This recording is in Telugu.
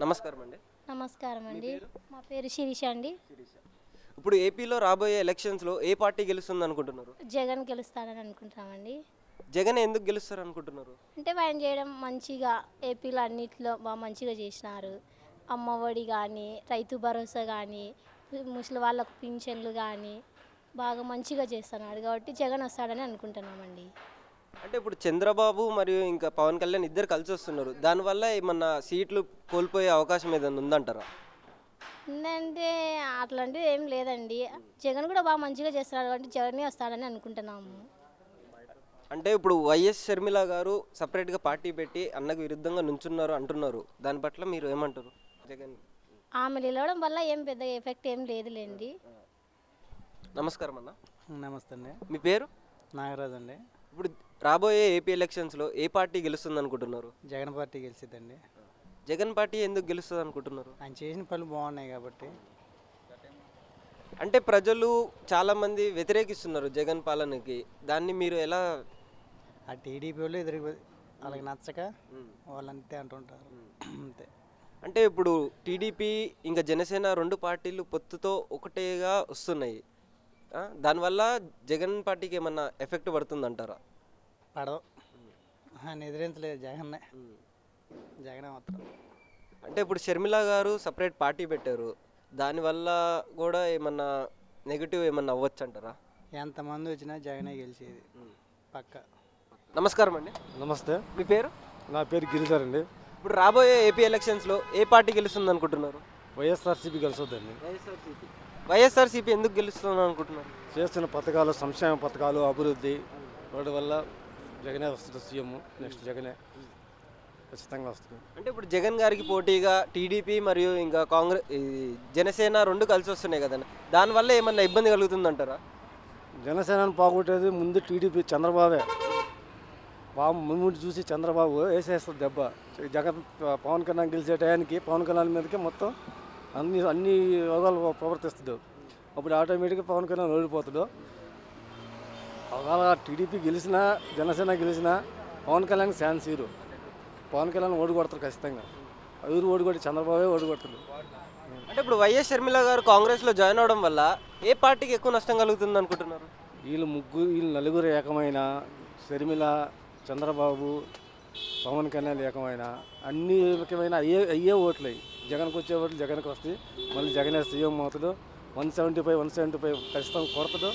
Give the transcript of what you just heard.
నమస్కారం అండి. నమస్కారం అండి. మా పేరు శిరీష అండి. ఇప్పుడు ఏపీలో రాబోయే ఎలక్షన్స్లో ఏ పార్టీ గెలుస్తుంది అనుకుంటున్నారు? జగన్ గెలుస్తాడని అనుకుంటున్నామండి. జగన్ ఎందుకు గెలుస్తారు అనుకుంటున్నారు? అంటే ఆయన చేయడం మంచిగా ఏపీలో అన్నిట్లో బాగా మంచిగా చేసినారు. అమ్మఒడి కానీ, రైతు భరోసా కానీ, ముసలి వాళ్ళకు పింఛన్లు కానీ బాగా మంచిగా చేస్తున్నాడు కాబట్టి జగన్ వస్తాడని అనుకుంటున్నామండి. అంటే ఇప్పుడు చంద్రబాబు మరియు ఇంకా పవన్ కళ్యాణ్ ఇద్దరు కలిసి వస్తున్నారు. దానివల్ల ఏమన్నా సీట్లు కోల్పోయే అవకాశం ఏదైనా ఉందంటారా? ఏంటంటే అట్లాంటిది ఏం లేదండి. జగన్ కూడా బాగా మంచిగా చేస్తున్నాడు కాబట్టి జగనే వస్తాడని అనుకుంటున్నాము. అంటే ఇప్పుడు వైఎస్ షర్మిల గారు సపరేట్గా పార్టీ పెట్టి అన్నకు విరుద్ధంగా నుంచున్నారు అంటున్నారు. దాని పట్ల మీరు ఏమంటారు? జగన్ ఆమె నిలవడం వల్ల ఏం పెద్ద ఎఫెక్ట్ ఏం లేదులేండి. నమస్కారం అన్న. నమస్తే అండి. మీ పేరు? నాగరాజు అండి. ఇప్పుడు రాబోయే ఏపీ ఎలక్షన్స్లో ఏ పార్టీ గెలుస్తుంది అనుకుంటున్నారు? జగన్ పార్టీ గెలిచిద్దండి. జగన్ పార్టీ ఎందుకు గెలుస్తుంది అనుకుంటున్నారు? ఆయన చేసిన పనులు బాగున్నాయి కాబట్టి. అంటే ప్రజలు చాలామంది వ్యతిరేకిస్తున్నారు జగన్ పాలనకి. దాన్ని మీరు ఎలా? ఆ టీడీపీ వాళ్ళు ఎదురు వాళ్ళకి నచ్చక వాళ్ళు అంతే అంటుంటారు. అంతే. అంటే ఇప్పుడు టీడీపీ ఇంకా జనసేన రెండు పార్టీలు పొత్తుతో ఒకటేగా వస్తున్నాయి. దానివల్ల జగన్ పార్టీకి ఏమన్నా ఎఫెక్ట్ పడుతుందంటారా? పడవు. ఆయన ఎదిరించలేదు జగన్నే. జగనే మాత్రం. అంటే ఇప్పుడు షర్మిల గారు సపరేట్ పార్టీ పెట్టారు. దానివల్ల కూడా ఏమన్నా నెగిటివ్ ఏమన్నా అవ్వచ్చు అంటారా? ఎంతమంది వచ్చినా జగనే గెలిచేది పక్క. నమస్కారం అండి. నమస్తే. మీ పేరు? నా పేరు గిరిధర్ అండి. ఇప్పుడు రాబోయే ఏపీ ఎలక్షన్స్లో ఏ పార్టీ గెలుస్తుంది అనుకుంటున్నారు? వైఎస్ఆర్సీపీ గెలుస్తుందండి. వైఎస్ఆర్సీపీ ఎందుకు గెలుస్తుంది అనుకుంటున్నారు? చేస్తున్న పథకాలు, సంక్షేమ పథకాలు, అభివృద్ధి వాటి వల్ల జగనే వస్తుంది. సీఎం నెక్స్ట్ జగనే ఖచ్చితంగా వస్తుంది. అంటే ఇప్పుడు జగన్ గారికి పోటీగా టీడీపీ మరియు ఇంకా కాంగ్రెస్, జనసేన రెండు కలిసి వస్తున్నాయి కదండి. దానివల్ల ఏమన్నా ఇబ్బంది కలుగుతుందంటారా? జనసేనను పోగొట్టేది ముందు టీడీపీ, చంద్రబాబే. ముందు చూసి చంద్రబాబు వేసేస్తుంది దెబ్బ. జగన్ పవన్ కళ్యాణ్ గెలిచే టయానికి పవన్ కళ్యాణ్ మీదకే మొత్తం అన్ని యోగాలు ప్రవర్తిస్తాడు. అప్పుడు ఆటోమేటిక్గా పవన్ కళ్యాణ్ ఓడిపోతాడు. ఒకవేళ టీడీపీ గెలిచినా, జనసేన గెలిచినా పవన్ కళ్యాణ్ ఛాన్స్ ఇరు. పవన్ కళ్యాణ్ ఓడికొడతారు ఖచ్చితంగా. ఎవరు ఓడికొట్టి చంద్రబాబే ఓడికొడతాడు. అంటే ఇప్పుడు వైఎస్ షర్మిల గారు కాంగ్రెస్లో జాయిన్ అవడం వల్ల ఏ పార్టీకి ఎక్కువ నష్టం కలుగుతుంది అనుకుంటున్నారు? వీళ్ళు నలుగురు ఏకమైన, షర్మిల, చంద్రబాబు, పవన్ కళ్యాణ్ ఏకమైన, అన్ని ఏకమైన అయ్యే ఓట్లు. జగన్కి వచ్చే ఓట్లు జగన్కి వస్తాయి. మళ్ళీ జగనే సీఎం అవుతాడు. 175 ఖచ్చితంగా కొడతాడు.